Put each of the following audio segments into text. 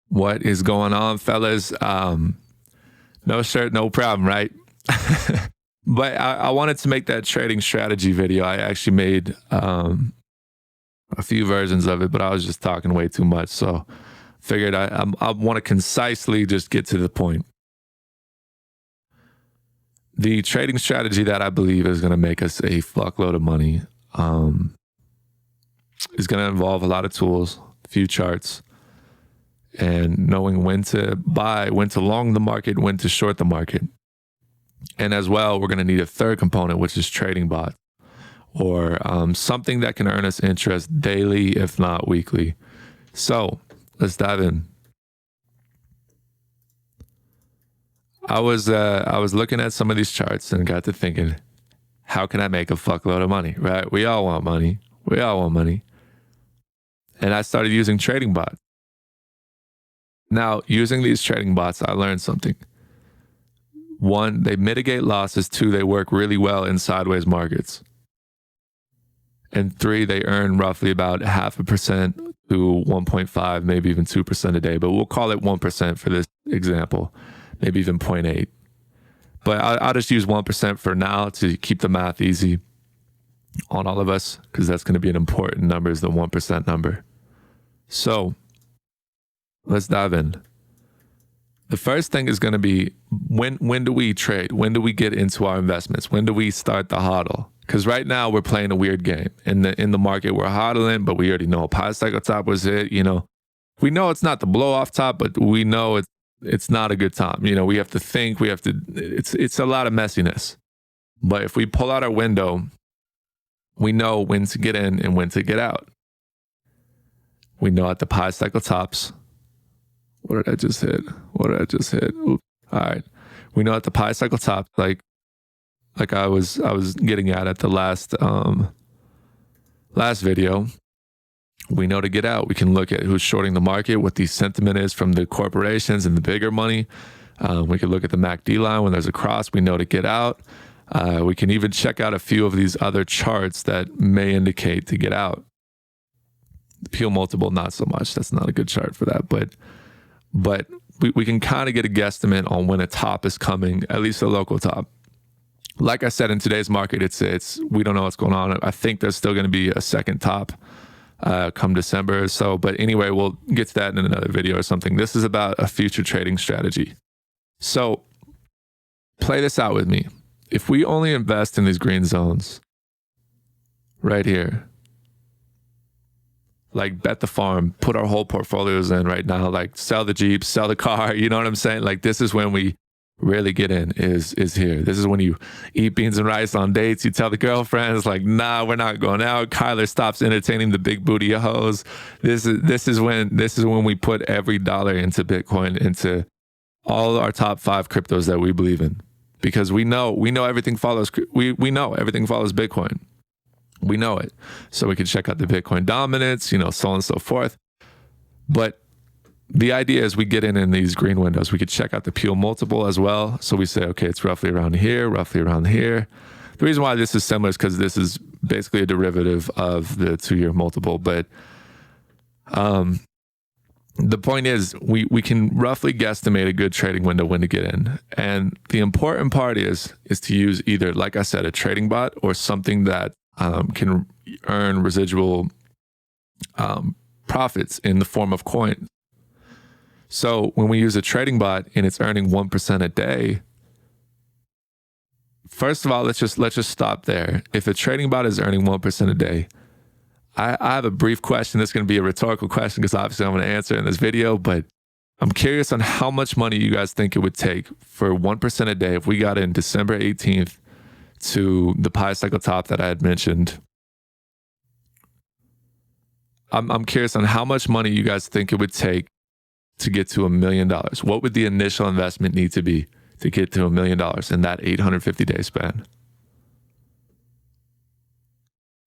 What is going on, fellas? No shirt, no problem, right? But I wanted to make that trading strategy video. I actually made a few versions of it, but I was just talking way too much. So figured I want to concisely just get to the point. The trading strategy that I believe is going to make us a fuckload of money is going to involve a lot of tools, a few charts, and knowing when to buy, when to long the market, when to short the market. And as well, we're going to need a third component, which is trading bots, or something that can earn us interest daily, if not weekly. So let's dive in. I was looking at some of these charts and got to thinking, how can I make a fuckload of money, right? We all want money. We all want money. And I started using trading bots. Now, using these trading bots, I learned something. One, they mitigate losses. Two, they work really well in sideways markets. And three, they earn roughly about 0.5% to 1.5, maybe even 2% a day. But we'll call it 1% for this example, maybe even 0.8. But I'll just use 1% for now to keep the math easy on all of us, because that's going to be an important number, is the 1% number. So let's dive in. The first thing is going to be when do we trade? When do we get into our investments? When do we start the hodl? Because right now we're playing a weird game. In the market, we're hodling, but we already know a pie cycle top was it. You know, we know it's not the blow off top, but we know it's not a good time. You know, we have to think. It's a lot of messiness. But if we pull out our window, we know when to get in and when to get out. We know at the pie cycle tops. What did I just hit? Oops. All right. We know at the pie cycle top, like I was getting at the last video, we know to get out. We can look at who's shorting the market, what the sentiment is from the corporations and the bigger money. We can look at the MACD line when there's a cross. We know to get out. We can even check out a few of these other charts that may indicate to get out. The Peel multiple, not so much. That's not a good chart for that, but we can kind of get a guesstimate on when a top is coming, at least a local top. Like I said, in today's market, it's we don't know what's going on. I think there's still going to be a second top come December or so. But anyway, we'll get to that in another video or something. This is about a future trading strategy. So play this out with me. If we only invest in these green zones right here, like bet the farm, put our whole portfolios in right now, like sell the Jeep, sell the car, you know what I'm saying? Like this is when we really get in, is here. This is when you eat beans and rice on dates. You tell the girlfriends like, nah, we're not going out. Kyler stops entertaining the big booty hoes. This is when we put every dollar into Bitcoin, into all our top 5 cryptos that we believe in, because we know everything follows. We know everything follows Bitcoin. We know it. So we can check out the Bitcoin dominance, so on and so forth. But the idea is we get in these green windows. We could check out the Peel multiple as well. So we say, okay, it's roughly around here, roughly around here. The reason why this is similar is because this is basically a derivative of the 2-year multiple. But the point is we can roughly guesstimate a good trading window when to get in. And the important part is to use either, like I said, a trading bot or something that can earn residual profits in the form of coins. So when we use a trading bot and it's earning 1% a day, first of all, let's just stop there. If a trading bot is earning 1% a day, I have a brief question. That's going to be a rhetorical question because obviously I'm going to answer in this video, but I'm curious on how much money you guys think it would take for 1% a day if we got in December 18th to the pie cycle top that I had mentioned. I'm curious on how much money you guys think it would take to get to $1 million. What would the initial investment need to be to get to $1 million in that 850-day span?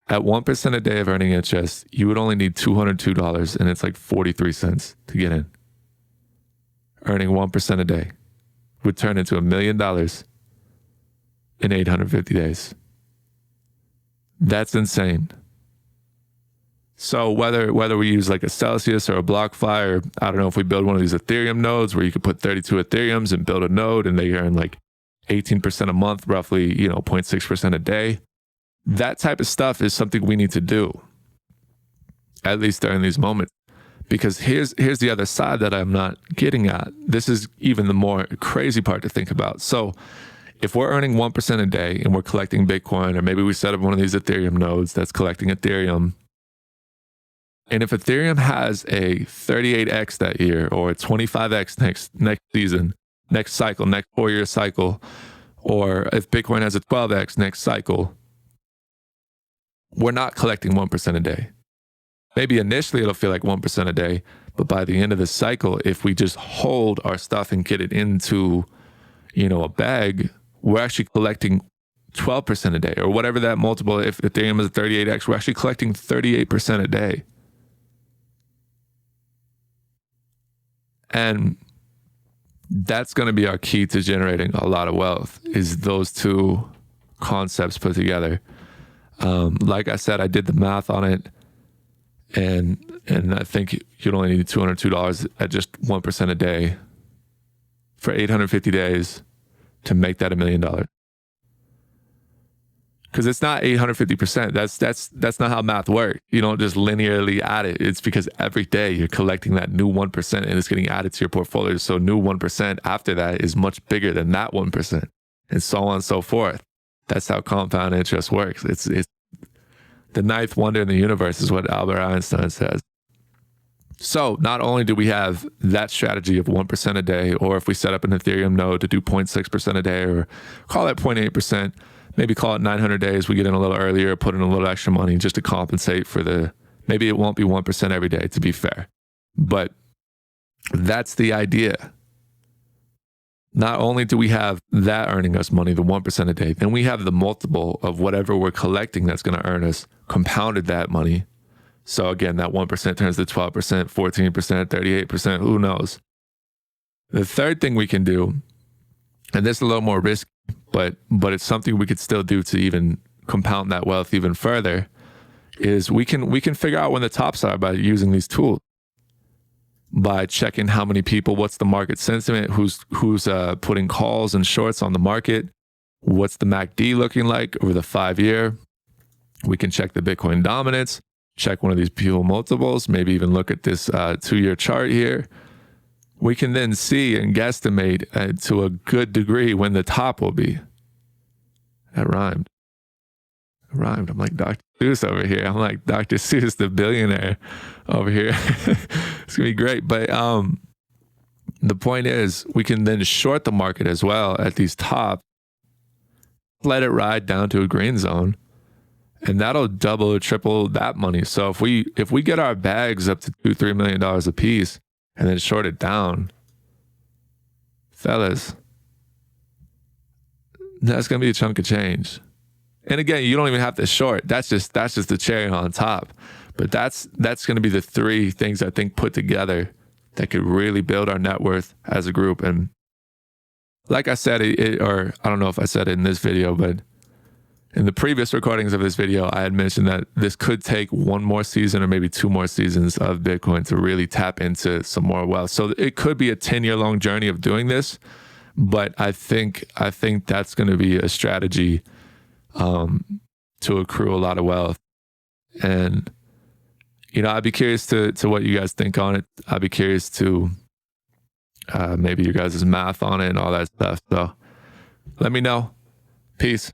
At 1% a day of earning interest, you would only need $202, and it's like 43 cents to get in. Earning 1% a day would turn into $1 million in 850 days. That's insane. So whether we use like a Celsius or a BlockFi, or I don't know if we build one of these Ethereum nodes where you could put 32 Ethereums and build a node and they earn like 18% a month, roughly, 0.6% a day. That type of stuff is something we need to do, at least during these moments. Because here's the other side that I'm not getting at. This is even the more crazy part to think about. So if we're earning 1% a day and we're collecting Bitcoin, or maybe we set up one of these Ethereum nodes that's collecting Ethereum, and if Ethereum has a 38x that year or a 25x next season, next cycle, next 4-year cycle, or if Bitcoin has a 12x next cycle, we're not collecting 1% a day. Maybe initially it'll feel like 1% a day, but by the end of the cycle, if we just hold our stuff and get it into, a bag, we're actually collecting 12% a day, or whatever that multiple. If Ethereum is a 38x, we're actually collecting 38% a day. And that's going to be our key to generating a lot of wealth, is those two concepts put together. Like I said, I did the math on it, and I think you'd only need $202 at just 1% a day for 850 days to make that $1 million. Because it's not 850%. That's not how math works. You don't just linearly add it. It's because every day you're collecting that new 1% and it's getting added to your portfolio. So new 1% after that is much bigger than that 1%, and so on and so forth. That's how compound interest works. It's the ninth wonder in the universe, is what Albert Einstein says. So not only do we have that strategy of 1% a day, or if we set up an Ethereum node to do 0.6% a day, or call it 0.8%, maybe call it 900 days, we get in a little earlier, put in a little extra money just to compensate for maybe it won't be 1% every day, to be fair. But that's the idea. Not only do we have that earning us money, the 1% a day, then we have the multiple of whatever we're collecting that's going to earn us compounded that money. So again, that 1% turns to 12%, 14%, 38%, who knows? The third thing we can do, and this is a little more risky, but it's something we could still do to even compound that wealth even further, is we can figure out when the tops are by using these tools. By checking how many people, what's the market sentiment, who's putting calls and shorts on the market, what's the MACD looking like over the 5-year. We can check the Bitcoin dominance, check one of these P/E multiples, maybe even look at this 2-year chart here. We can then see and guesstimate to a good degree when the top will be. That rhymed. I'm like Dr. Seuss over here. I'm like Dr. Seuss, the billionaire over here. It's gonna be great. But the point is, we can then short the market as well at these tops, let it ride down to a green zone, and that'll double or triple that money. So if we get our bags up to $2-3 million a piece and then short it down, fellas, that's gonna be a chunk of change. And again, you don't even have to short. That's just the cherry on top. But that's going to be the 3 things I think put together that could really build our net worth as a group. And like I said, or I don't know if I said it in this video, but in the previous recordings of this video, I had mentioned that this could take 1 more season or maybe 2 more seasons of Bitcoin to really tap into some more wealth. So it could be a 10-year long journey of doing this. But I think that's going to be a strategy to accrue a lot of wealth. And I'd be curious to what you guys think on it. I'd be curious to maybe your guys' math on it and all that stuff. So let me know. Peace.